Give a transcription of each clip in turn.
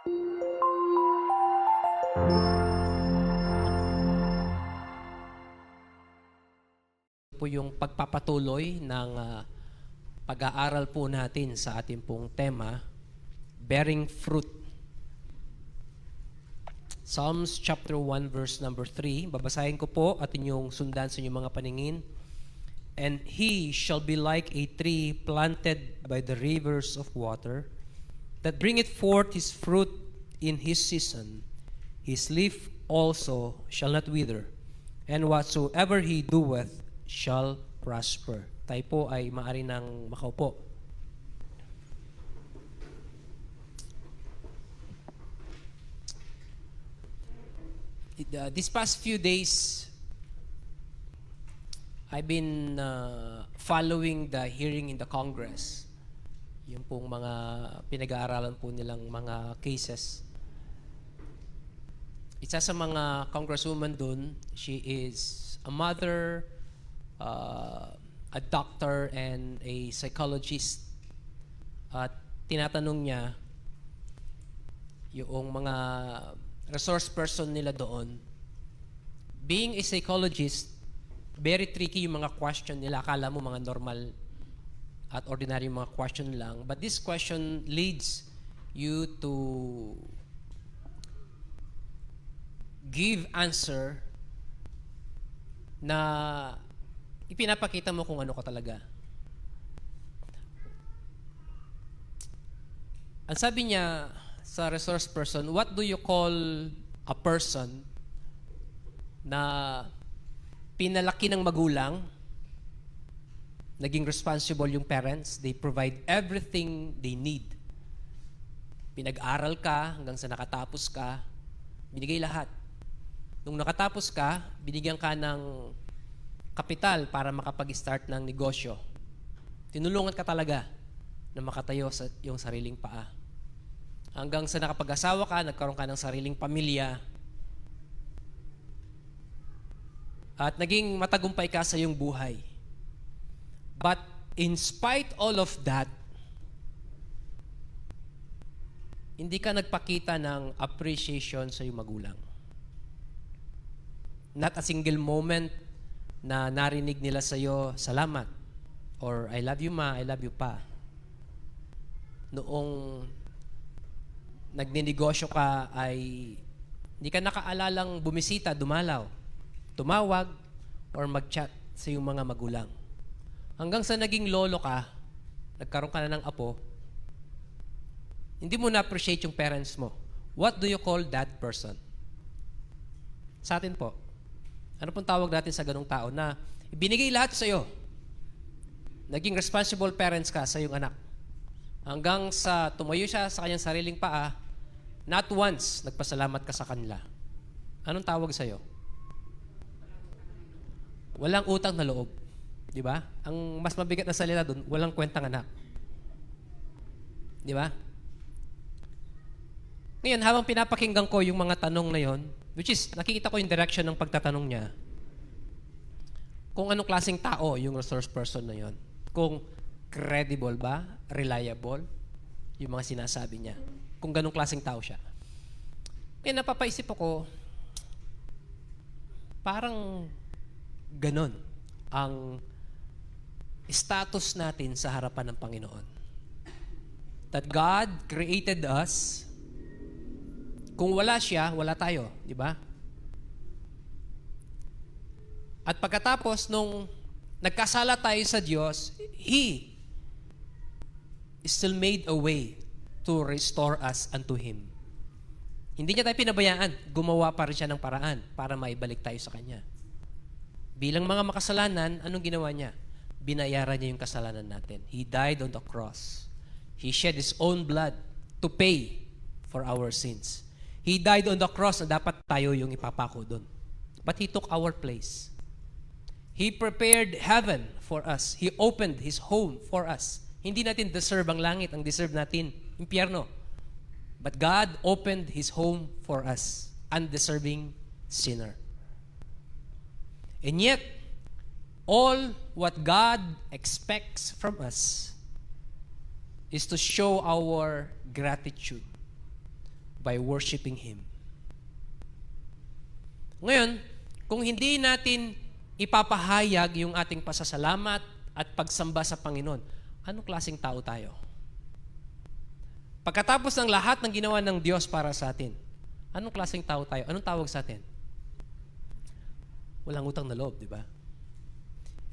Po yung pagpapatuloy ng pag-aaral po natin sa ating pong tema, bearing fruit. Psalms chapter 1 verse number 3. Babasahin ko po at inyong sundan sa inyong mga paningin. And he shall be like a tree planted by the rivers of water, that bringeth forth his fruit in his season. His leaf also shall not wither, and whatsoever he doeth shall prosper. Tayo po ay maaari nang makaupo. These past few days, I've been following the hearing in the Congress. Yung pong mga pinag-aaralan po nilang mga cases. Isa sa mga congresswoman dun, she is a mother, a doctor, and a psychologist. At tinatanong niya yung mga resource person nila doon. Being a psychologist, very tricky yung mga question nila. Akala mo mga normal at ordinary yung mga question lang. But this question leads you to give answer na ipinapakita mo kung ano ka talaga. Ang sabi niya sa resource person, what do you call a person na pinalaki ng magulang, naging responsible yung parents, they provide everything they need. Pinag-aral ka hanggang sa nakatapos ka, binigay lahat. Nung nakatapos ka, binigyan ka ng kapital para makapag-start ng negosyo. Tinulungan ka talaga na makatayo sa iyong sariling paa. Hanggang sa nakapag-asawa ka, nagkaroon ka ng sariling pamilya, at naging matagumpay ka sa iyong buhay. But in spite all of that, hindi ka nagpakita ng appreciation sa iyong magulang. Not a single moment na narinig nila sa iyo, salamat, or I love you ma, I love you pa. Noong nagninegosyo ka ay hindi ka nakaalalang bumisita, dumalaw, tumawag, or mag-chat sa iyong mga magulang. Hanggang sa naging lolo ka, nagkaroon ka na ng apo, hindi mo na-appreciate yung parents mo. What do you call that person? Sa atin po, ano pong tawag natin sa ganung tao na ibinigay lahat sa iyo? Naging responsible parents ka sa iyong anak. Hanggang sa tumayo siya sa kanyang sariling paa, not once nagpasalamat ka sa kanila. Anong tawag sa iyo? Walang utang na loob. Di ba? Ang mas mabigat na salita doon, walang kwentang anak. Di ba? Ngayon, habang pinapakinggan ko yung mga tanong na yon, which is, nakikita ko yung direction ng pagtatanong niya, kung anong klaseng tao yung resource person na yon. Kung credible ba, reliable, yung mga sinasabi niya. Kung ganong klaseng tao siya. Ngayon, napapaisip ako, parang ganon ang status natin sa harapan ng Panginoon. That God created us. Kung wala siya, wala tayo, di ba? At pagkatapos nung nagkasala tayo sa Diyos, He still made a way to restore us unto Him. Hindi niya tayo pinabayaan. Gumawa pa rin siya ng paraan para maibalik tayo sa Kanya. Bilang mga makasalanan, anong ginawa niya? Binayaran niya yung kasalanan natin. He died on the cross. He shed His own blood to pay for our sins. He died on the cross na dapat tayo yung ipapako doon. But He took our place. He prepared heaven for us. He opened His home for us. Hindi natin deserve ang langit. Ang deserve natin, impyerno. But God opened His home for us, undeserving sinner. And yet, all what God expects from us is to show our gratitude. by worshiping Him. Ngayon, kung hindi natin ipapahayag yung ating pasasalamat at pagsamba sa Panginoon, anong klaseng tao tayo? Pagkatapos ng lahat ng ginawa ng Diyos para sa atin, anong klaseng tao tayo? Anong tawag sa atin? Walang utang na loob, di ba?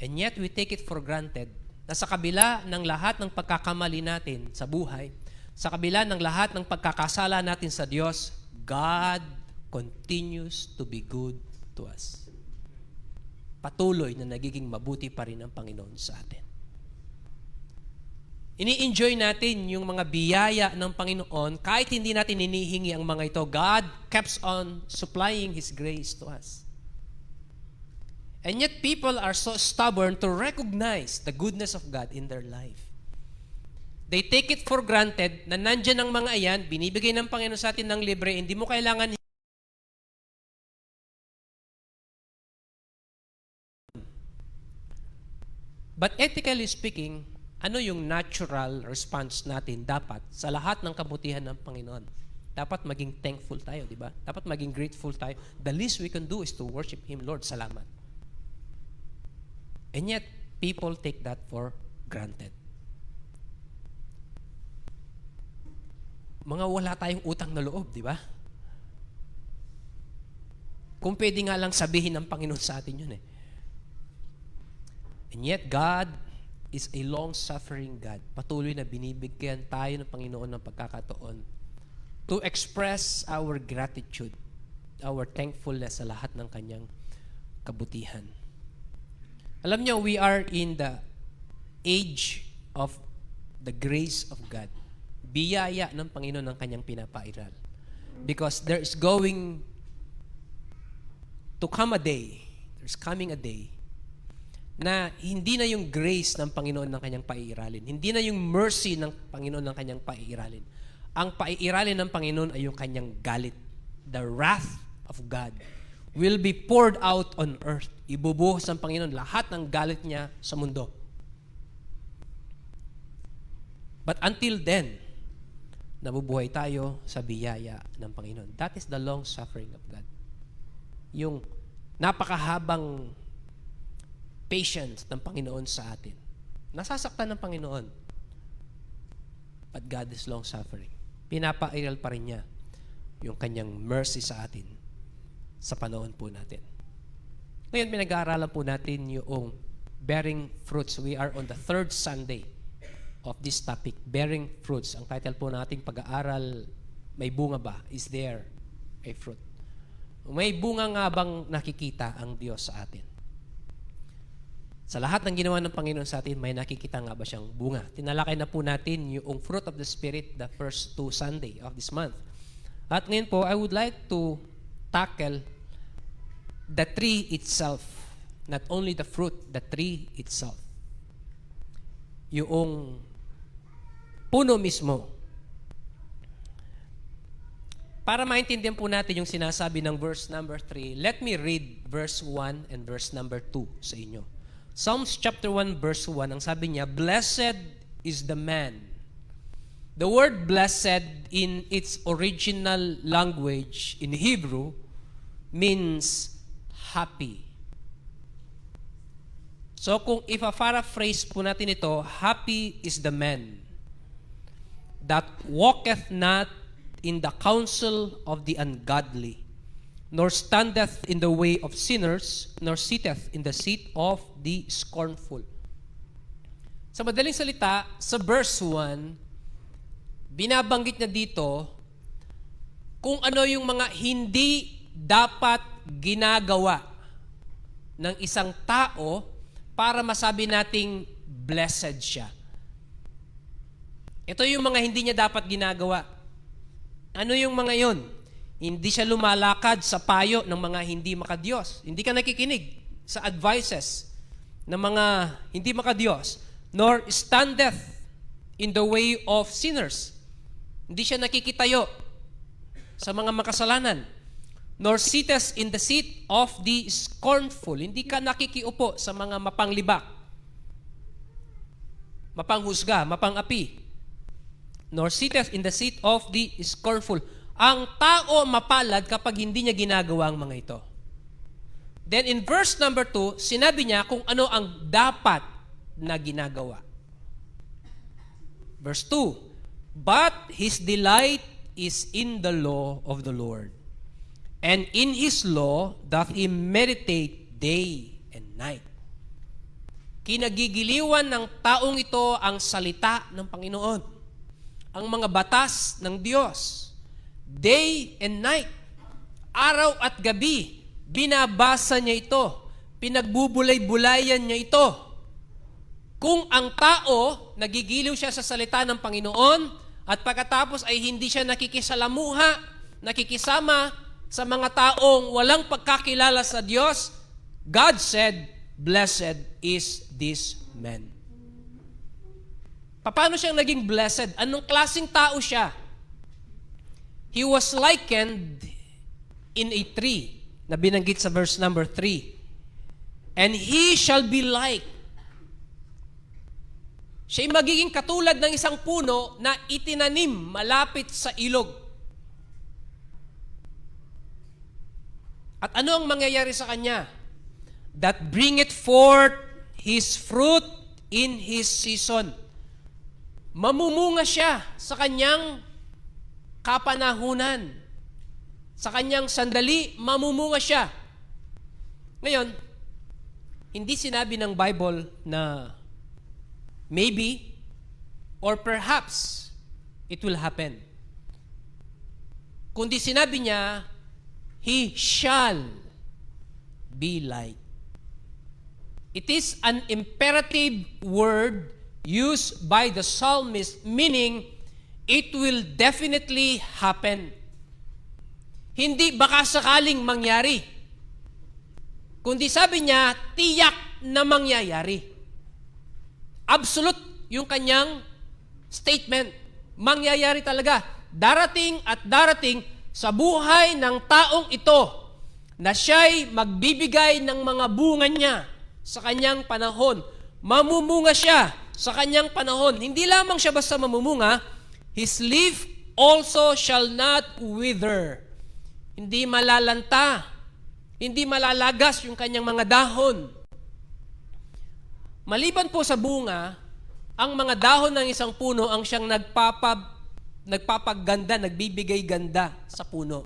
And yet, we take it for granted na sa kabila ng lahat ng pagkakamali natin sa buhay, sa kabila ng lahat ng pagkakasala natin sa Diyos, God continues to be good to us. Patuloy na nagiging mabuti pa rin ang Panginoon sa atin. Ini-enjoy natin yung mga biyaya ng Panginoon kahit hindi natin hinihingi ang mga ito. God keeps on supplying His grace to us. And yet people are so stubborn to recognize the goodness of God in their life. They take it for granted na nandyan ang mga ayan, binibigay ng Panginoon sa atin ng libre, hindi mo kailangan. But ethically speaking, ano yung natural response natin dapat sa lahat ng kabutihan ng Panginoon? Dapat maging thankful tayo, di ba? Dapat maging grateful tayo. The least we can do is to worship Him. Lord, salamat. And yet, people take that for granted. Mga wala tayong utang na loob, di ba? Kung pwede nga lang sabihin ng Panginoon sa atin yun eh. And yet, God is a long-suffering God. Patuloy na binibigyan tayo ng Panginoon ng pagkakataon to express our gratitude, our thankfulness sa lahat ng Kanyang kabutihan. Alam niyo, we are in the age of the grace of God. Biyaya ng Panginoon ng Kanyang pinapairal. Because there is going to come a day, there's coming a day, na hindi na yung grace ng Panginoon ng Kanyang paiiralin. Hindi na yung mercy ng Panginoon ng Kanyang paiiralin. Ang paiiralin ng Panginoon ay yung Kanyang galit. The wrath of God will be poured out on earth. Ibubuhos ng Panginoon lahat ng galit niya sa mundo. But until then, nabubuhay tayo sa biyaya ng Panginoon. That is the long suffering of God. Yung napakahabang patience ng Panginoon sa atin. Nasasaktan ng Panginoon. But God is long-suffering. Pinapairal pa rin niya yung Kanyang mercy sa atin sa panahon po natin. Ngayon, pinag-aaralan po natin yung bearing fruits. We are on the third Sunday of this topic, bearing fruits. Ang title po nating pag-aaral, may bunga ba? Is there a fruit? May bunga nga bang nakikita ang Diyos sa atin? Sa lahat ng ginawa ng Panginoon sa atin, may nakikita nga ba siyang bunga? Tinalakay na po natin yung fruit of the Spirit the first 2 Sunday of this month. At ngayon po, I would like to tackle the tree itself. Not only the fruit, the tree itself. Yung puno mismo. Para maintindihan po natin yung sinasabi ng verse number 3, let me read verse 1 and verse number 2 sa inyo. Psalms chapter 1 verse 1, ang sabi niya, blessed is the man. The word blessed in its original language in Hebrew means happy. So kung ipa-paraphrase po natin ito, happy is the man that walketh not in the counsel of the ungodly, nor standeth in the way of sinners, nor sitteth in the seat of the scornful. Sa madaling salita, sa verse 1, binabanggit niya dito kung ano yung mga hindi dapat ginagawa ng isang tao para masabi nating blessed siya. Ito yung mga hindi niya dapat ginagawa. Ano yung mga yon? Hindi siya lumalakad sa payo ng mga hindi makadiyos. Hindi ka nakikinig sa advices ng mga hindi makadiyos. Nor standeth in the way of sinners. Hindi siya nakikitayo sa mga makasalanan. Nor sitteth in the seat of the scornful. Hindi ka nakikiupo sa mga mapanglibak, mapanghusga, mapangapi. Nor sitteth in the seat of the scornful. ang tao mapalad kapag hindi niya ginagawa ang mga ito. Then in verse number 2, sinabi niya kung ano ang dapat na ginagawa. Verse 2, but his delight is in the law of the Lord, and in his law doth he meditate day and night. Kinagigiliwan ng taong ito ang salita ng Panginoon, ang mga batas ng Diyos. Day and night, araw at gabi, binabasa niya ito, pinagbubulay-bulayan niya ito. Kung ang tao, nagigiliw siya sa salita ng Panginoon, at pagkatapos ay hindi siya nakikisalamuha, nakikisama sa mga taong walang pagkakilala sa Diyos, God said, blessed is this man. Paano siyang naging blessed? Anong klaseng tao siya? He was likened in a tree, na binanggit sa verse number 3. And he shall be like. Siya'y magiging katulad ng isang puno na itinanim malapit sa ilog. At ano ang mangyayari sa kanya? That bringeth forth his fruit in his season. Mamumunga siya sa kanyang kapanahunan. Sa kanyang sandali, mamumunga siya. Ngayon, hindi sinabi ng Bible na maybe or perhaps it will happen. Kundi sinabi niya, he shall be like. It is an imperative word used by the psalmist, meaning it will definitely happen. Hindi baka sakaling mangyari. Kundi sabi niya, tiyak na mangyayari. Absolute yung kanyang statement. Mangyayari talaga. Darating at darating sa buhay ng taong ito na siya'y magbibigay ng mga bunga niya sa kanyang panahon. Mamumunga siya sa kanyang panahon. Hindi lamang siya basta mamumunga, his leaf also shall not wither. Hindi malalanta, hindi malalagas yung kanyang mga dahon. Maliban po sa bunga, ang mga dahon ng isang puno ang siyang nagpapaganda, nagbibigay ganda sa puno.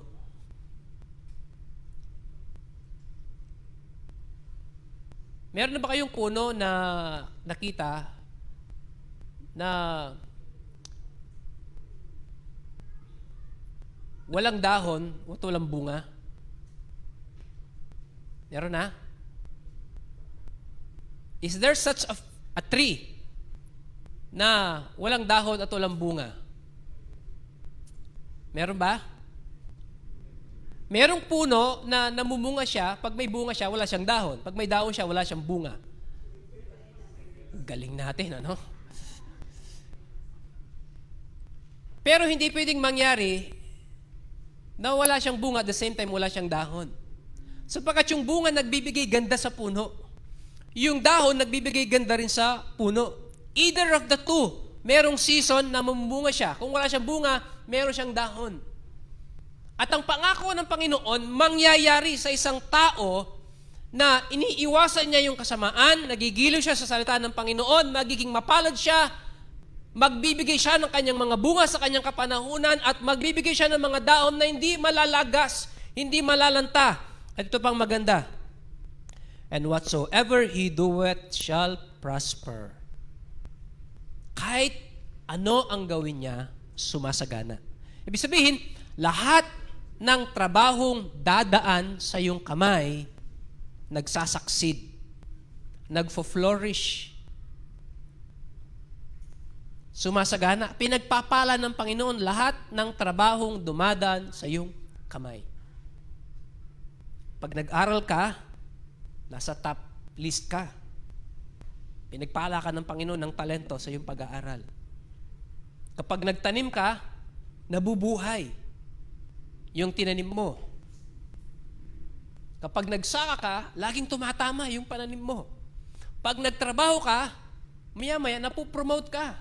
Meron na ba kayong puno na nakita na walang dahon o walang bunga? Meron na? Is there such a tree na walang dahon at walang bunga? Meron ba? Merong puno na namumunga siya, pag may bunga siya, wala siyang dahon. Pag may dahon siya, wala siyang bunga. Galing natin, ano? Pero hindi pwedeng mangyari na wala siyang bunga at the same time wala siyang dahon. Sapagkat yung bunga nagbibigay ganda sa puno. Yung dahon nagbibigay ganda rin sa puno. Either of the two, merong season na mamumunga siya. Kung wala siyang bunga, meron siyang dahon. At ang pangako ng Panginoon, mangyayari sa isang tao na iniiwasan niya yung kasamaan, nagigiliw siya sa salita ng Panginoon, magiging mapalad siya, magbibigay siya ng kanyang mga bunga sa kanyang kapanahunan at magbibigay siya ng mga dahon na hindi malalagas, hindi malalanta. At ito pang maganda. And whatsoever he doeth shall prosper. Kahit ano ang gawin niya, sumasagana. Ibig sabihin, lahat ng trabahong dadaan sa iyong kamay, nagsasucceed, nagfo-flourish, sumasagana. Pinagpapala ng Panginoon lahat ng trabahong dumadaan sa iyong kamay. Pag nag-aral ka, nasa top list ka. Pinagpala ka ng Panginoon ng talento sa iyong pag-aaral. Kapag nagtanim ka, nabubuhay yung tinanim mo. Kapag nagsaka ka, laging tumatama yung pananim mo. Pag nagtrabaho ka, maya-maya napupromote ka.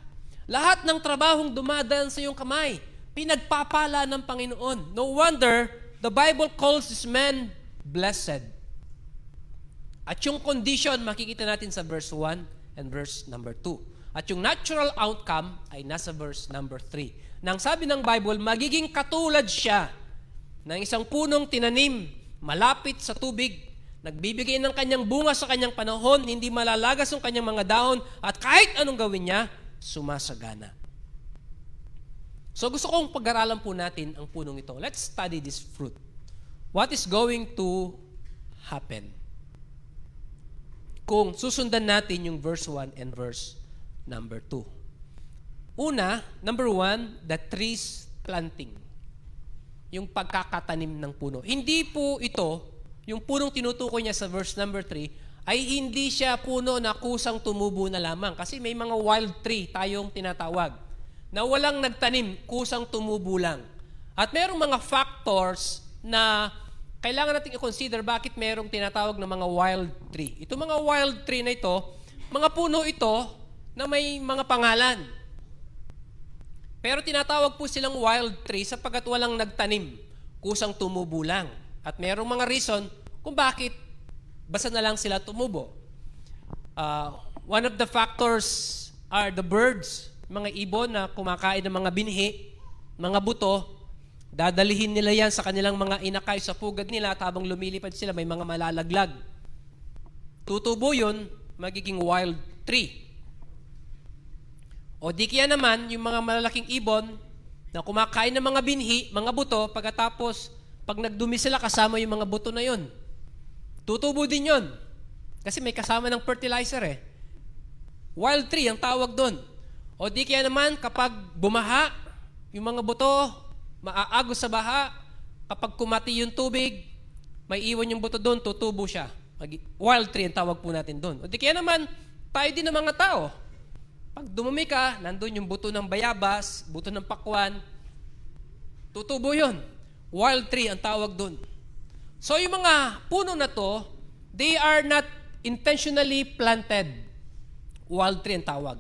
Lahat ng trabahong dumadaan sa iyong kamay, Pinagpapala ng Panginoon. No wonder, the Bible calls this man blessed. At yung condition, makikita natin sa verse 1 and verse number 2. At yung natural outcome ay nasa verse number 3. Nang sabi ng Bible, magiging katulad siya ng isang punong tinanim, malapit sa tubig, nagbibigay ng kanyang bunga sa kanyang panahon, hindi malalagas ang kanyang mga dahon, at kahit anong gawin niya, sumasagana. So gusto kong pag-aralan po natin ang punong ito. Let's study this fruit. What is going to happen? Kung susundan natin yung verse 1 and verse number 2. Una, number 1, the trees planting. Yung pagkakatanim ng puno. Hindi po ito, yung punong tinutukoy niya sa verse number 3, ay hindi siya puno na kusang tumubo na lamang. Kasi may mga wild tree tayong tinatawag na walang nagtanim, kusang tumubo lang. At merong mga factors na kailangan natin i-consider bakit merong tinatawag na mga wild tree. Ito mga wild tree na ito, mga puno ito na may mga pangalan. Pero tinatawag po silang wild tree sapagkat walang nagtanim, kusang tumubo lang. At merong mga reason kung bakit basta na lang sila tumubo. One of the factors are the birds, mga ibon na kumakain ng mga binhi, mga buto, dadalihin nila yan sa kanilang mga inakay sa pugad nila at habang lumilipad sila may mga malalaglag. Tutubo yun, magiging wild tree. O di kaya naman, yung mga malalaking ibon na kumakain ng mga binhi, mga buto, pagkatapos, pag nagdumi sila, kasama yung mga buto na yun. Tutubo din yun. Kasi may kasama ng fertilizer eh. Wild tree ang tawag doon. O di kaya naman, kapag bumaha, yung mga buto, maaagos sa baha, kapag kumati yung tubig, may iwan yung buto doon, tutubo siya. Wild tree ang tawag po natin doon. O di kaya naman, tayo din ng mga tao. Pag dumumi ka, nandun yung buto ng bayabas, buto ng pakwan, tutubo yun. Wild tree ang tawag doon. So yung mga puno na to, they are not intentionally planted. Wild tree ang tawag.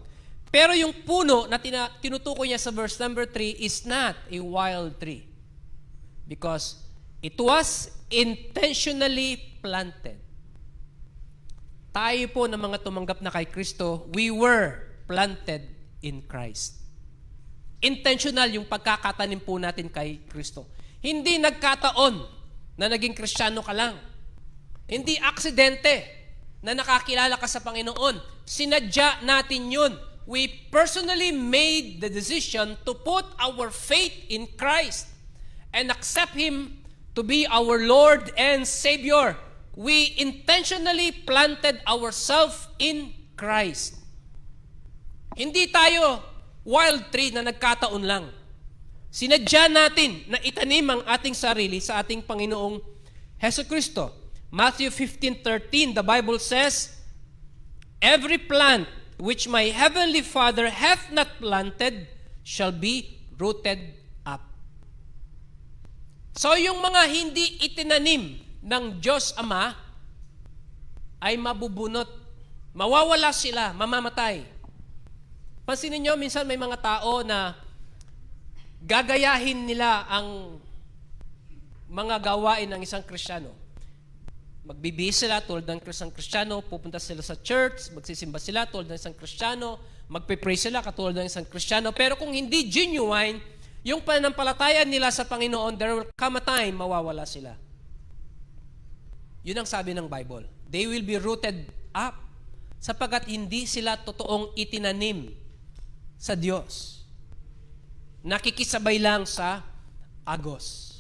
Pero yung puno na tinutukoy niya sa verse number 3 is not a wild tree. Because it was intentionally planted. Tayo po na mga tumanggap na kay Kristo, we were planted in Christ. Intentional yung pagkakatanim po natin kay Kristo. Hindi nagkataon na naging Kristiyano ka lang. Hindi aksidente na nakakilala ka sa Panginoon. Sinadya natin yun. We personally made the decision to put our faith in Christ and accept Him to be our Lord and Savior. We intentionally planted ourselves in Christ. Hindi tayo wild tree na nagkataon lang. Sinadya natin na itanim ang ating sarili sa ating Panginoong Hesukristo. Matthew 15:13, the Bible says, "Every plant which my heavenly Father hath not planted shall be rooted up." So yung mga hindi itinanim ng Diyos Ama ay mabubunot. Mawawala sila, mamamatay. Pansinin nyo, minsan may mga tao na gagayahin nila ang mga gawain ng isang Kristiyano. Magbibihis sila tulad ng isang Kristiyano, pupunta sila sa church, magsisimba sila tulad ng isang Kristiyano, magpipray sila katulad ng isang Kristiyano. Pero kung hindi genuine, yung pananampalataya nila sa Panginoon, there will come a time, mawawala sila. Yun ang sabi ng Bible. They will be rooted up sapagkat hindi sila totoong itinanim sa Diyos. Nakikisabay lang sa agos.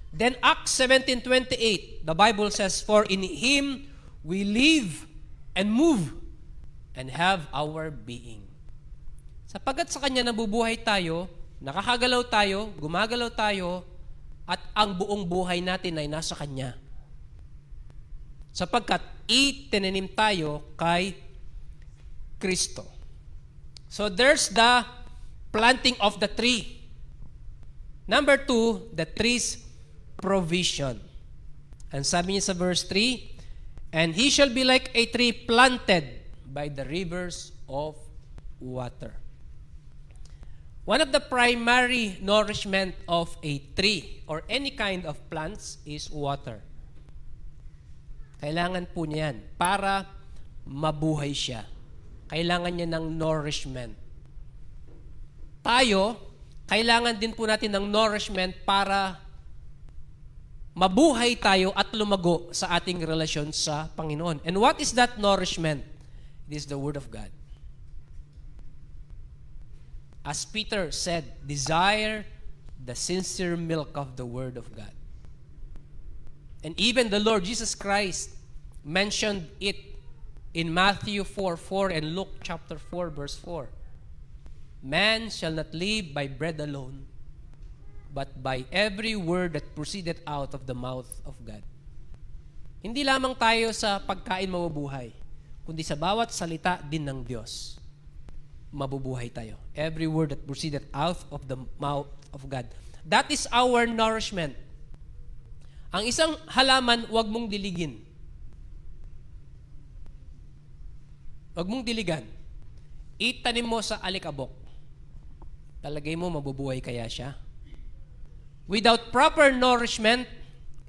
Then Acts 17:28, the Bible says, "For in Him we live and move and have our being." Sapagkat sa Kanya nabubuhay tayo, nakakagalaw tayo, gumagalaw tayo, at ang buong buhay natin ay nasa Kanya. Sapagkat itinanim tayo kay Kristo. So there's the planting of the tree. Number 2, the tree's provision. And sabi niya sa verse 3, "And he shall be like a tree planted by the rivers of water." One of the primary nourishment of a tree or any kind of plants is water. Kailangan po niya yan para mabuhay siya. Kailangan niya ng nourishment. Tayo, kailangan din po natin ng nourishment para mabuhay tayo at lumago sa ating relasyon sa Panginoon. And what is that nourishment? It is the Word of God. As Peter said, desire the sincere milk of the Word of God. And even the Lord Jesus Christ mentioned it in Matthew 4:4 and Luke chapter 4 verse 4. Man shall not live by bread alone, but by every word that proceeded out of the mouth of God. Hindi lamang tayo sa pagkain mabubuhay, kundi sa bawat salita din ng Diyos, mabubuhay tayo. Every word that proceeded out of the mouth of God. That is our nourishment. Ang isang halaman, huwag mong diligin. Huwag mong diligan. Itanim mo sa alikabok. Talagay mo, mabubuhay kaya siya? Without proper nourishment,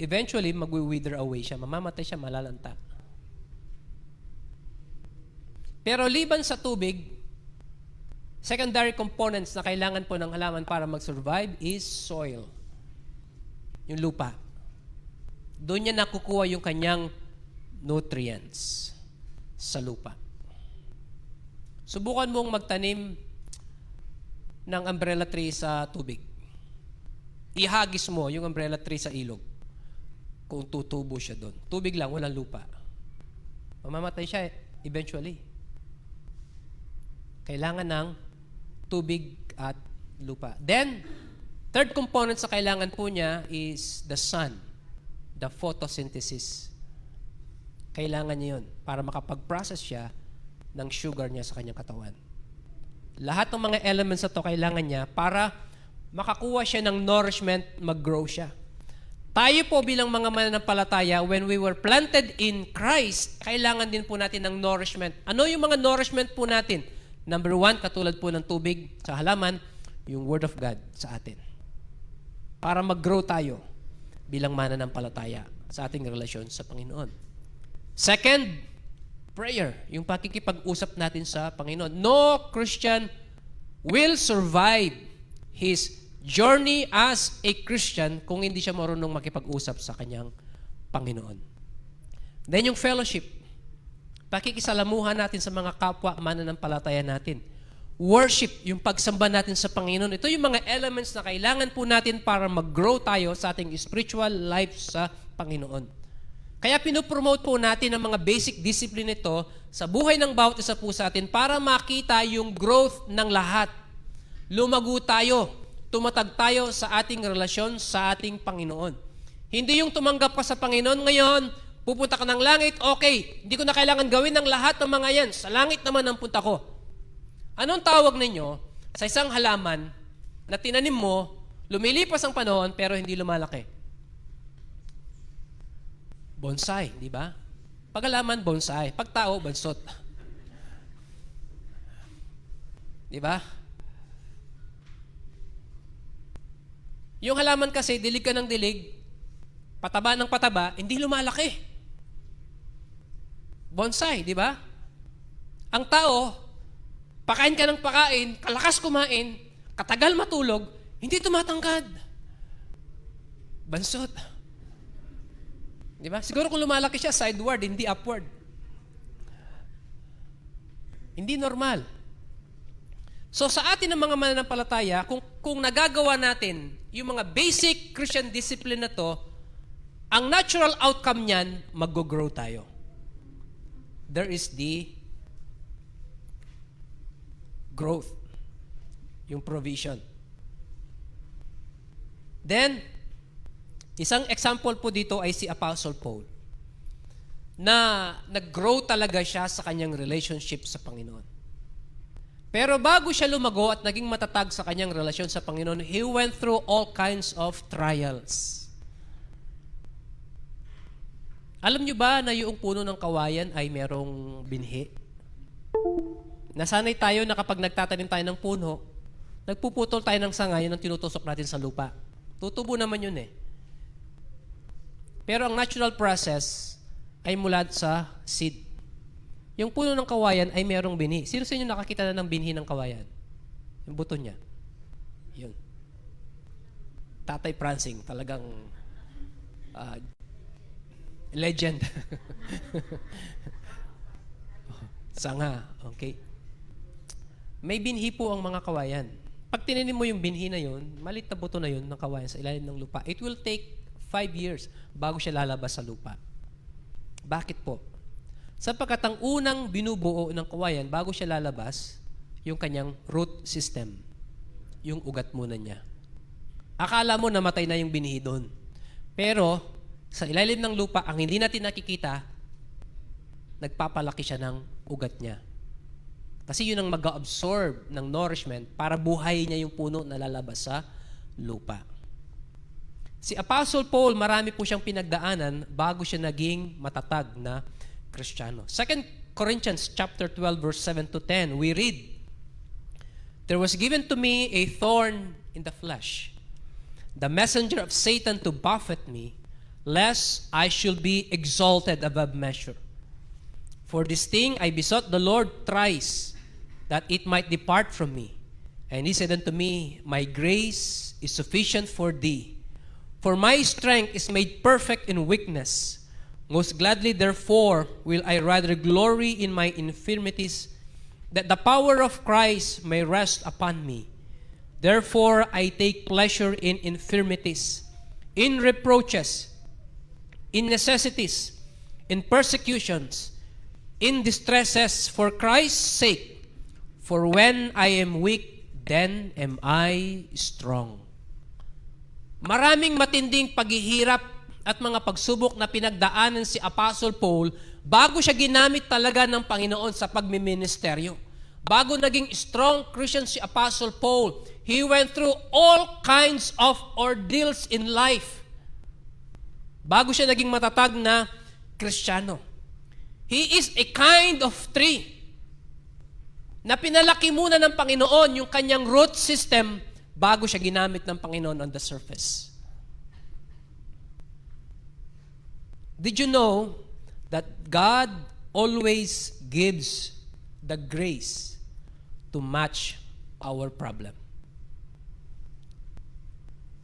eventually, mag-wither away siya. Mamamatay siya, malalanta. Pero liban sa tubig, secondary components na kailangan po ng halaman para mag-survive is soil. Yung lupa. Doon niya nakukuha yung kanyang nutrients sa lupa. Subukan mong magtanim ng umbrella tree sa tubig. Ihagis mo yung umbrella tree sa ilog. Kung tutubo siya doon. Tubig lang, walang lupa. Mamamatay siya eventually. Kailangan ng tubig at lupa. Then, third component sa kailangan po niya is the sun. The photosynthesis. Kailangan niya yun para makapag-process siya ng sugar niya sa kanyang katawan. Lahat ng mga elements na to kailangan niya para makakuha siya ng nourishment, mag-grow siya. Tayo po bilang mga mananampalataya, when we were planted in Christ, kailangan din po natin ng nourishment. Ano yung mga nourishment po natin? Number one, katulad po ng tubig sa halaman, yung Word of God sa atin. Para mag-grow tayo bilang mananampalataya sa ating relasyon sa Panginoon. Second, prayer. Yung pakikipag-usap natin sa Panginoon. No Christian will survive his journey as a Christian kung hindi siya marunong makipag-usap sa kanyang Panginoon. Then yung fellowship. Pakikisalamuhan natin sa mga kapwa mananampalataya natin. Worship, yung pagsamba natin sa Panginoon. Ito yung mga elements na kailangan po natin para mag-grow tayo sa ating spiritual life sa Panginoon. Kaya pinopromote po natin ang mga basic discipline ito sa buhay ng bawat isa po sa atin para makita yung growth ng lahat. Lumago tayo, tumatag tayo sa ating relasyon sa ating Panginoon. Hindi yung tumanggap ka sa Panginoon ngayon, pupunta ka ng langit, okay, hindi ko na kailangan gawin ng lahat ng mga yan. Sa langit naman ang punta ko. Anong tawag ninyo sa isang halaman na tinanim mo, lumilipas ang panahon, pero hindi lumalaki? Bonsai, di ba? Pag halaman, bonsai. Pag tao, bansot. Di ba? Yung halaman kasi, dilig ka ng dilig, pataba ng pataba, hindi lumalaki. Bonsai, di ba? Ang tao, pakain ka ng pakain, kalakas kumain, katagal matulog, hindi tumatangkad. Bansot. Di ba? Siguro kung lumalaki siya, sideward, hindi upward. Hindi normal. So sa atin ng mga mananampalataya, kung nagagawa natin yung mga basic Christian discipline na to, ang natural outcome niyan, mag-grow tayo. There is the growth, yung provision. Then, isang example po dito ay si Apostle Paul na nag-grow talaga siya sa kanyang relationship sa Panginoon. Pero bago siya lumago at naging matatag sa kanyang relasyon sa Panginoon, he went through all kinds of trials. Alam niyo ba na yung puno ng kawayan ay merong binhi? Nasanay tayo na kapag nagtatanim tayo ng puno, Nagpuputol tayo ng sanga, yun ang tinutusok natin sa lupa. Tutubo naman yun eh. Pero ang natural process ay mula sa seed. Yung puno ng kawayan ay merong binhi. Sino sa inyo nakakita na ng binhi ng kawayan? Yung buto niya. Yun. Tatay Prancing, talagang legend. Sanga, okay. May binhi po ang mga kawayan. Pag tinanim mo yung binhi na yun, malit na buto na yun ng kawayan sa ilalim ng lupa, it will take 5 years bago siya lalabas sa lupa. Bakit po? Sapagkat ang unang binubuo ng kawayan bago siya lalabas, yung kanyang root system, yung ugat muna niya. Akala mo namatay na yung binhi doon. Pero sa ilalim ng lupa, ang hindi natin nakikita, nagpapalaki siya ng ugat niya. Kasi yun ang mag-absorb ng nourishment para buhay niya yung puno na lalabas sa lupa. Si Apostle Paul, marami po siyang pinagdaanan bago siya naging matatag na Kristiyano. 2 Corinthians chapter 12 verse 7 to 10, we read, "There was given to me a thorn in the flesh, the messenger of Satan to buffet me, lest I should be exalted above measure. For this thing I besought the Lord thrice, that it might depart from me. And he said unto me, My grace is sufficient for thee, for my strength is made perfect in weakness. Most gladly, therefore, will I rather glory in my infirmities, that the power of Christ may rest upon me. Therefore, I take pleasure in infirmities, in reproaches, in necessities, in persecutions, in distresses, for Christ's sake. For when I am weak, then am I strong." Maraming matinding paghihirap at mga pagsubok na pinagdaanan si Apostle Paul bago siya ginamit talaga ng Panginoon sa pagmiministeryo. Bago naging strong Christian si Apostle Paul, he went through all kinds of ordeals in life. Bago siya naging matatag na Kristiyano. He is a kind of tree na pinalaki muna ng Panginoon yung kanyang root system bago siya ginamit ng Panginoon on the surface. Did you know that God always gives the grace to match our problem?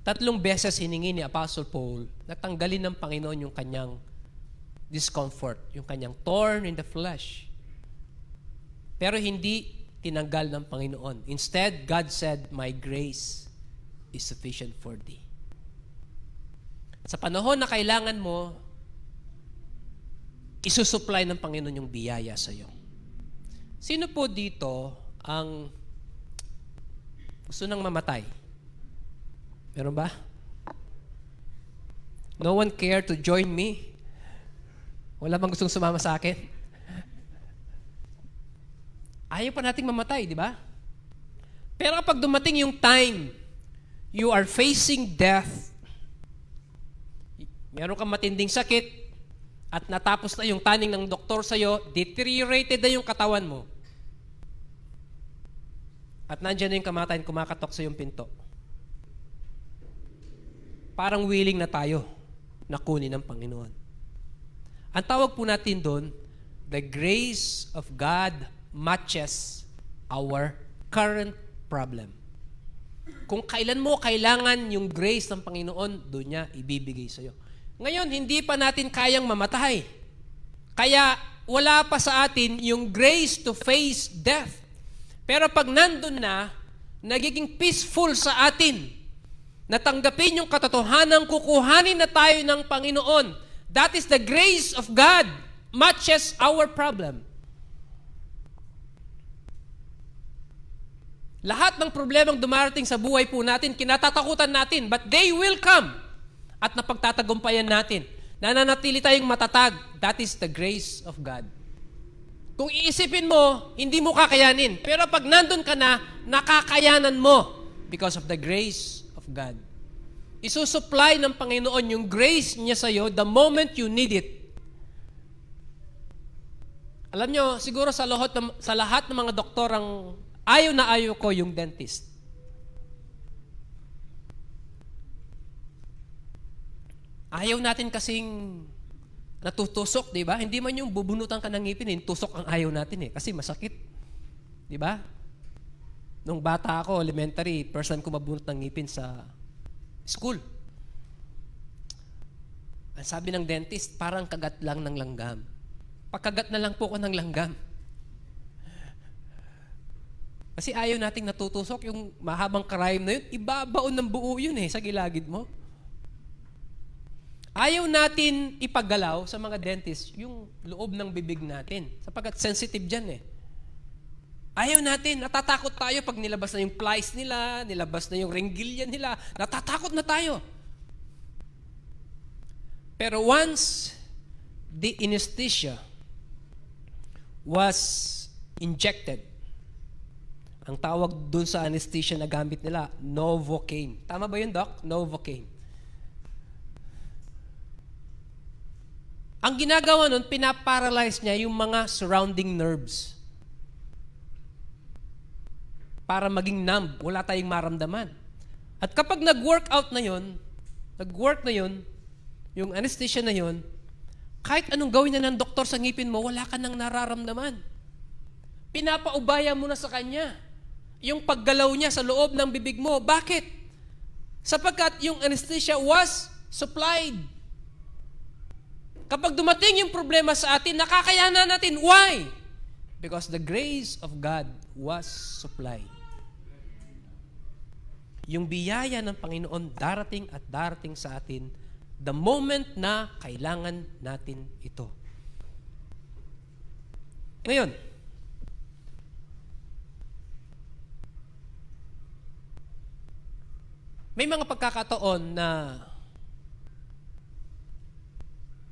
3 beses hiningi ni Apostle Paul na tanggalin ng Panginoon yung kanyang discomfort, yung kanyang thorn in the flesh. Pero hindi tinanggal ng Panginoon. Instead, God said, "My grace is sufficient for thee." Sa panahon na kailangan mo, isusupply ng Panginoon yung biyaya sa iyo. Sino po dito ang gusto nang mamatay? Meron ba? No one care to join me? Wala bang gustong sumama sa akin? Ayaw pa nating mamatay, di ba? Pero kapag dumating yung time, you are facing death, meron kang matinding sakit, at natapos na yung taning ng doktor sa'yo, deteriorated na yung katawan mo, at nandiyan na yung kamatayan, kumakatok sa yung pinto. Parang willing na tayo na kunin ng Panginoon. Ang tawag po natin doon, the grace of God matches our current problem. Kung kailan mo kailangan yung grace ng Panginoon, doon niya ibibigay sa iyo. Ngayon, hindi pa natin kayang mamatay. Kaya wala pa sa atin yung grace to face death. Pero pag nandun na, nagiging peaceful sa atin. Natanggapin yung katotohanan, kukuhanin na tayo ng Panginoon. That is the grace of God matches our problem. Lahat ng problemang dumarating sa buhay po natin, kinatatakutan natin, but they will come. At napagtatagumpayan natin. Nananatili tayong matatag. That is the grace of God. Kung iisipin mo, hindi mo kakayanin. Pero pag nandun ka na, nakakayanan mo because of the grace of God. Isusupply ng Panginoon yung grace niya sa'yo the moment you need it. Alam nyo, siguro sa lahat ng mga doktor ang ayaw na ayaw ko yung dentist. Ayaw natin kasing natutusok, di ba? Hindi man yung bubunutan ka ng ngipin, tusok ang ayaw natin kasi masakit. Di ba? Nung bata ako, elementary, first time ko mabunot ng ngipin sa school. Ang sabi ng dentist, parang kagat lang ng langgam. Pagkagat na lang po ko ng langgam. Kasi ayaw nating natutusok, yung mahabang karayom na yun, ibabaon ng buo yun sa gilagid mo. Ayaw natin ipagalaw sa mga dentist yung loob ng bibig natin, sapagkat sensitive dyan Ayaw natin, natatakot tayo pag nilabas na yung plies nila, nilabas na yung ringgilya nila, natatakot na tayo. Pero once the anesthesia was injected, ang tawag dun sa anesthesia na gamit nila, Novocaine. Tama ba yun, Doc? Novocaine. Ang ginagawa nun, pinaparalyze niya yung mga surrounding nerves. Para maging numb, wala tayong maramdaman. At kapag nag-work na yun, yung anesthesia na yun, kahit anong gawin na ng doktor sa ngipin mo, wala ka nang nararamdaman. Pinapaubaya mo na sa kanya yung paggalaw niya sa loob ng bibig mo. Bakit? Sapagkat yung anesthesia was supplied. Kapag dumating yung problema sa atin, nakakayanan natin. Why? Because the grace of God was supplied. Yung biyaya ng Panginoon darating at darating sa atin the moment na kailangan natin ito. Ngayon, may mga pagkakataon na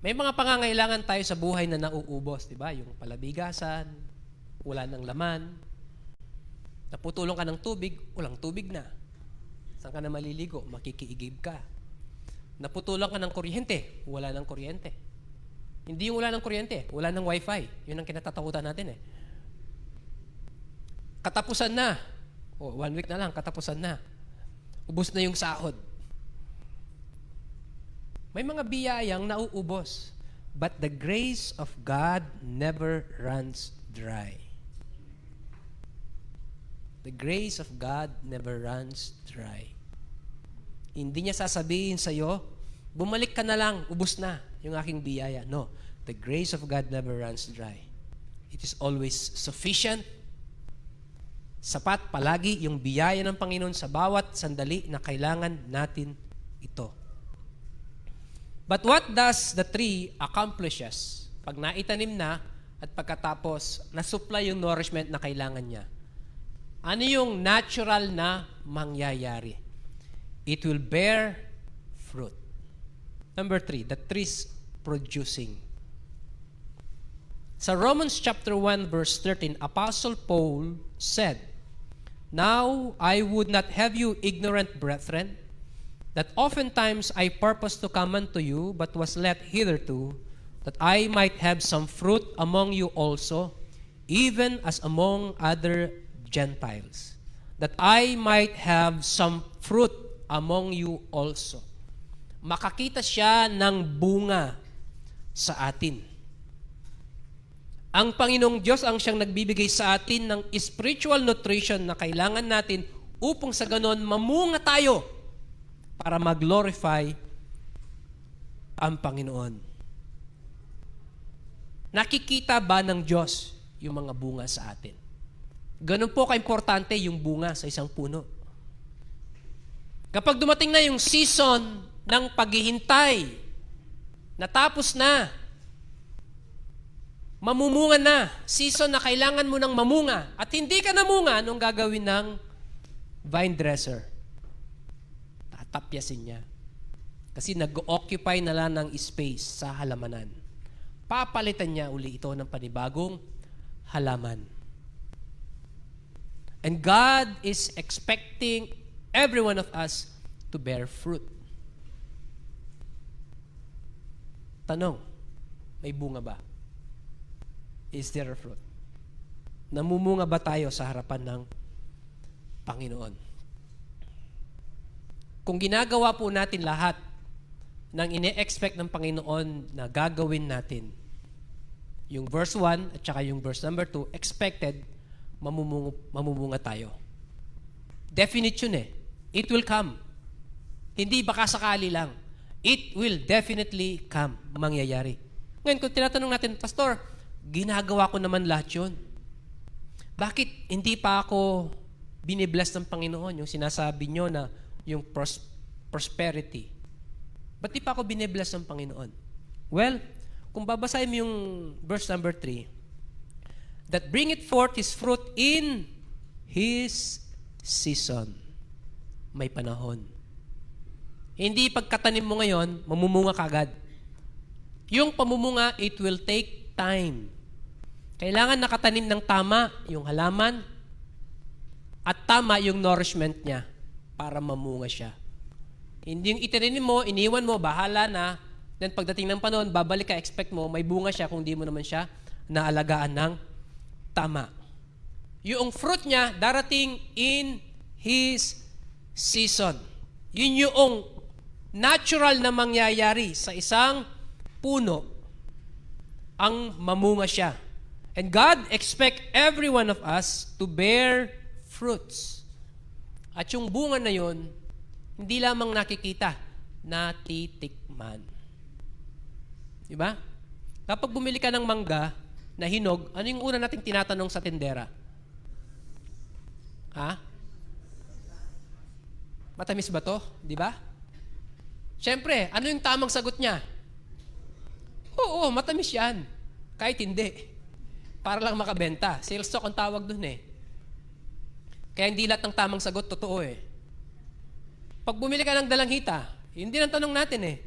may mga pangangailangan tayo sa buhay na nauubos, di ba? Yung palabigasan, wala ng laman, naputulong ka ng tubig, walang tubig na. Saan ka na maliligo? Makikiigib ka. Naputulong ka ng kuryente, wala ng kuryente. Hindi yung wala ng kuryente, wala ng wifi. Yun ang kinatatakutan natin Katapusan na. 1 week na lang, katapusan na. Ubos na yung sahod. May mga biyayang nauubos. But the grace of God never runs dry. The grace of God never runs dry. Hindi niya sasabihin sa'yo, bumalik ka na lang, ubos na yung aking biyaya. No. The grace of God never runs dry. It is always sufficient. Sapat palagi yung biyaya ng Panginoon sa bawat sandali na kailangan natin ito. But what does the tree accomplishes? Pag naitanim na at pagkatapos na-supply yung nourishment na kailangan niya, ano yung natural na mangyayari? It will bear fruit. Number 3, the tree's producing. Sa Romans chapter 1 verse 13, Apostle Paul said, "Now I would not have you ignorant, brethren, that oftentimes I purposed to come unto you, but was let hitherto, that I might have some fruit among you also, even as among other Gentiles, that I might have some fruit among you also." Makakita siya ng bunga sa atin. Ang Panginoong Diyos ang siyang nagbibigay sa atin ng spiritual nutrition na kailangan natin upang sa ganon mamunga tayo para mag-glorify ang Panginoon. Nakikita ba ng Diyos yung mga bunga sa atin? Ganon po ka-importante yung bunga sa isang puno. Kapag dumating na yung season ng paghihintay, natapos na, mamumunga na, season na kailangan mo ng mamunga, at hindi ka namunga, anong gagawin ng vine dresser? Tatapyasin niya. Kasi nag-occupy na lang ng space sa halamanan. Papalitan niya uli ito ng panibagong halaman. And God is expecting every one of us to bear fruit. Tanong, may bunga ba? Is there a fruit? Namumunga ba tayo sa harapan ng Panginoon? Kung ginagawa po natin lahat ng ine-expect ng Panginoon na gagawin natin. Yung verse 1 at saka yung verse number 2, expected, mamumunga tayo. Definite yun eh. It will come. Hindi baka sakali lang. It will definitely come. Mangyayari. Ngayon, kung tinatanong natin, Pastor, ginagawa ko naman lahat yun. Bakit hindi pa ako binibless ng Panginoon? Yung sinasabi nyo na yung prosperity. Ba't di pa ako binibless ng Panginoon? Well, kung babasahin mo yung verse number 3, that bringeth forth his fruit in his season. May panahon. Hindi pagkatanim mo ngayon, mamumunga kagad. Yung pamumunga, it will take time. Kailangan nakatanim ng tama yung halaman at tama yung nourishment niya para mamunga siya. Hindi yung itinanim mo, iniwan mo, bahala na, then pagdating ng panahon, babalik ka, expect mo, may bunga siya kung di mo naman siya naalagaan ng tama. Yung fruit niya, darating in his season. Yun yung natural na mangyayari sa isang puno, ang mamunga siya. And God expect every one of us to bear fruits. At yung bunga na yun, hindi lamang nakikita, natitikman. Diba? Kapag bumili ka ng mangga na hinog, ano yung una nating tinatanong sa tindera? Ha? Matamis ba to? Di ba? Siyempre, ano yung tamang sagot niya? Oo, matamis yan. Kahit hindi. Para lang makabenta. Sales talk ang tawag dun eh. Kaya hindi lahat ng tamang sagot, totoo eh. Pag bumili ka ng dalanghita, hindi ang tanong natin eh.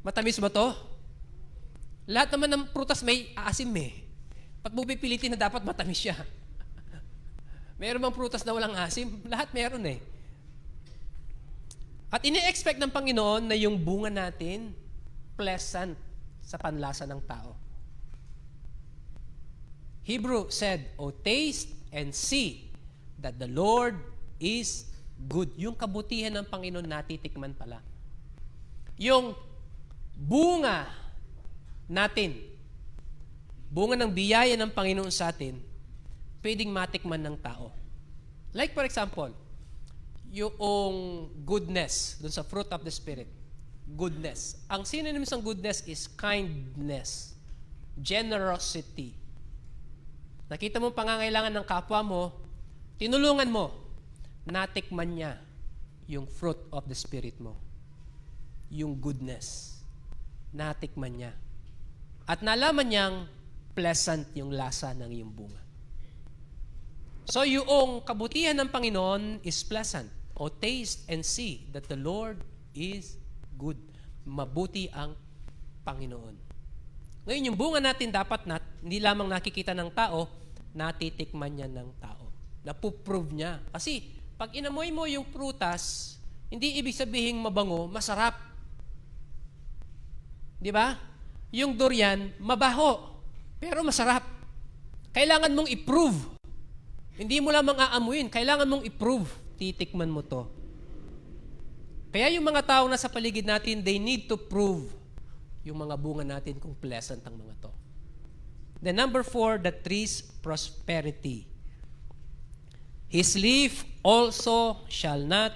Matamis ba to? Lahat naman ng prutas may asim eh. Pag pipilitin na dapat matamis siya. Meron bang prutas na walang asim? Lahat meron eh. At ini-expect ng Panginoon na yung bunga natin pleasant sa panlasa ng tao. Hebrew said, "O taste and see that the Lord is good." Yung kabutihan ng Panginoon natitikman pala. Yung bunga natin, bunga ng biyaya ng Panginoon sa atin, pwedeng matikman ng tao. Like for example, yung goodness, dun sa fruit of the Spirit. Goodness. Ang synonym ng goodness is kindness, generosity. Nakita mo pangangailangan ng kapwa mo, tinulungan mo, natikman niya yung fruit of the Spirit mo. Yung goodness. Natikman niya. At nalaman niyang pleasant yung lasa ng iyong bunga. So yung kabutihan ng Panginoon is pleasant. O taste and see that the Lord is good. Mabuti ang Panginoon. Ngayon, yung bunga natin dapat hindi lamang nakikita ng tao, natitikman niya ng tao. Napuprove niya. Kasi, pag inamoy mo yung prutas, hindi ibig sabihin mabango, masarap. Di ba? Yung durian, mabaho, pero masarap. Kailangan mong i-prove. Hindi mo lamang aamuin, kailangan mong i-prove. Titikman mo to. Kaya yung mga tao na sa paligid natin, they need to prove yung mga bunga natin kung pleasant ang mga to. Then number 4, the tree's prosperity. His leaf also shall not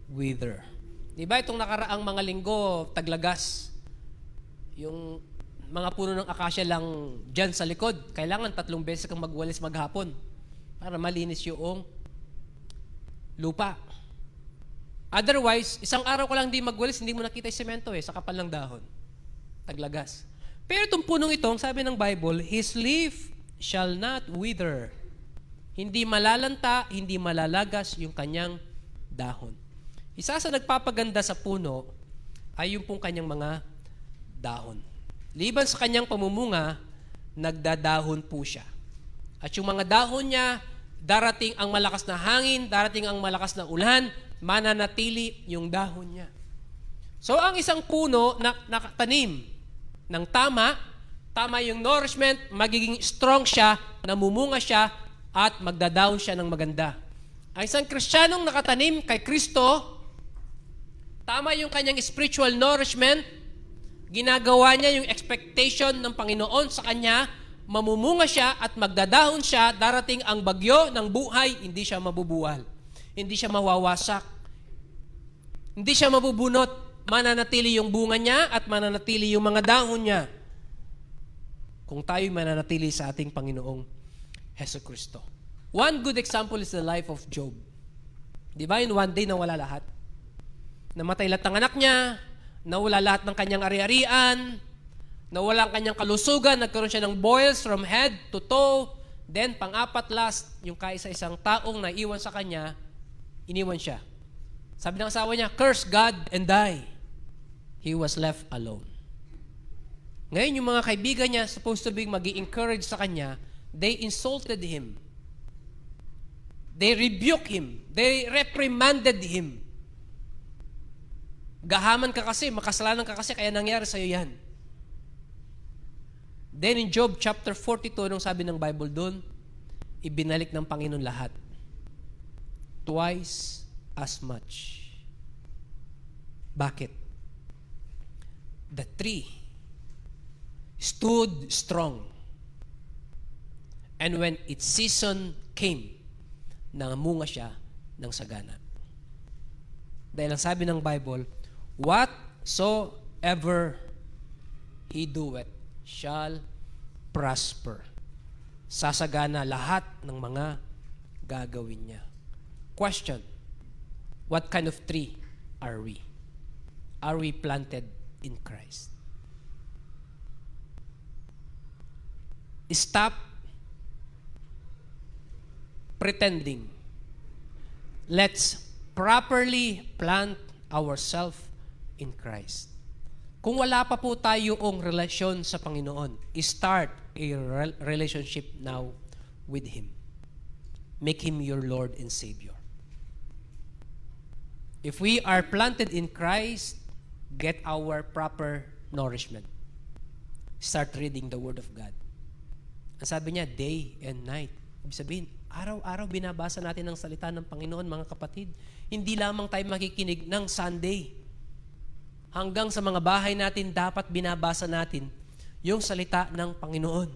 wither. Diba itong nakaraang mga linggo, taglagas. Yung mga puno ng akasya lang dyan sa likod, kailangan 3 beses kang magwalis maghapon para malinis yung lupa. Otherwise, isang araw ka lang di magwalis, hindi mo nakita yung semento sa kapal ng dahon. Taglagas. Pero itong punong itong, sabi ng Bible, his leaf shall not wither. Hindi malalanta, hindi malalagas yung kanyang dahon. Isa sa nagpapaganda sa puno ay yung pong kanyang mga dahon. Liban sa kanyang pamumunga, nagdadahon po siya. At yung mga dahon niya, darating ang malakas na hangin, darating ang malakas na ulan, mananatili yung dahon niya. So ang isang puno na nakatanim ng tama yung nourishment, magiging strong siya, namumunga siya, at magdadahon siya ng maganda. Ang isang Kristiyanong nakatanim kay Kristo, Tama yung kanyang spiritual nourishment. Ginagawa niya yung expectation ng Panginoon sa kanya. Mamumunga siya at magdadahon siya. Darating ang bagyo ng buhay, hindi siya mabubuwal. Hindi siya mawawasak. Hindi siya mabubunot. Mananatili yung bunga niya at mananatili yung mga dahon niya. Kung tayo'y mananatili sa ating Panginoong Hesukristo. One good example is the life of Job. Di ba? In one day, nawala lahat. Namatay lahat ng anak niya, nawala lahat ng kanyang ari-arian, nawala ang kanyang kalusugan, nagkaroon siya ng boils from head to toe. Then, pang-apat last, yung kaisa-isang taong naiwan sa kanya, iniwan siya. Sabi ng asawa niya, curse God and die. He was left alone. Ngayon, yung mga kaibigan niya, supposed to be mag-i-encourage sa kanya, they insulted him. They rebuked him. They reprimanded him. Gahaman ka kasi, makasalanan ka kasi, kaya nangyari sa'yo yan. Then in Job chapter 42, anong sabi ng Bible doon? Ibinalik ng Panginoon lahat. Twice as much. Bakit? The tree stood strong. And when its season came, nangamunga siya ng sagana. Dahil ang sabi ng Bible, whatsoever he doeth shall prosper. Sasagana lahat ng mga gagawin niya. Question, what kind of tree are we? Are we planted in Christ? Stop pretending. Let's properly plant ourselves in Christ. Kung wala pa po tayong relasyon sa Panginoon, start a relationship now with Him. Make Him your Lord and Savior. If we are planted in Christ, get our proper nourishment. Start reading the Word of God. Ang sabi niya, day and night. Ibig sabihin, araw-araw binabasa natin ang salita ng Panginoon, mga kapatid. Hindi lamang tayo makikinig ng Sunday. Hanggang sa mga bahay natin, dapat binabasa natin yung salita ng Panginoon.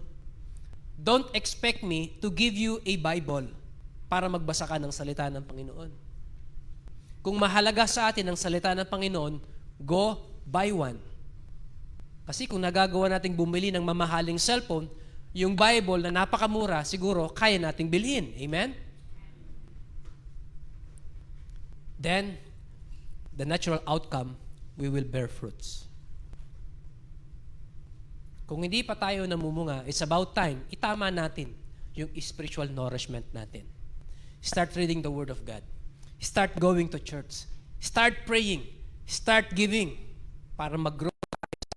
Don't expect me to give you a Bible para magbasa ka ng salita ng Panginoon. Kung mahalaga sa atin ang salita ng Panginoon, go buy one. Kasi kung nagagawa nating bumili ng mamahaling cellphone, yung Bible na napakamura, siguro kaya nating bilhin. Amen? Then, the natural outcome, we will bear fruits. Kung hindi pa tayo namumunga, it's about time, itama natin yung spiritual nourishment natin. Start reading the Word of God. Start going to church. Start praying. Start giving para mag-grow tayo sa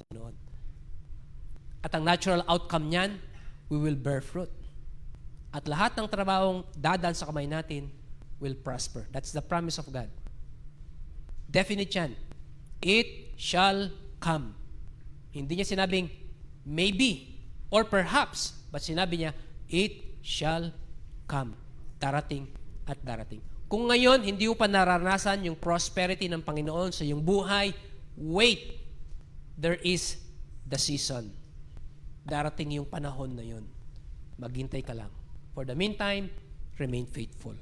Panginoon. At ang natural outcome niyan, we will bear fruit. At lahat ng trabahong dadaan sa kamay natin will prosper. That's the promise of God. Definite yan. It shall come. Hindi niya sinabing maybe or perhaps, but sinabi niya, it shall come. Darating at darating. Kung ngayon, hindi mo pa naranasan yung prosperity ng Panginoon sa iyong buhay, wait. There is the season. Darating yung panahon na yun. Maghintay ka lang. For the meantime, remain faithful.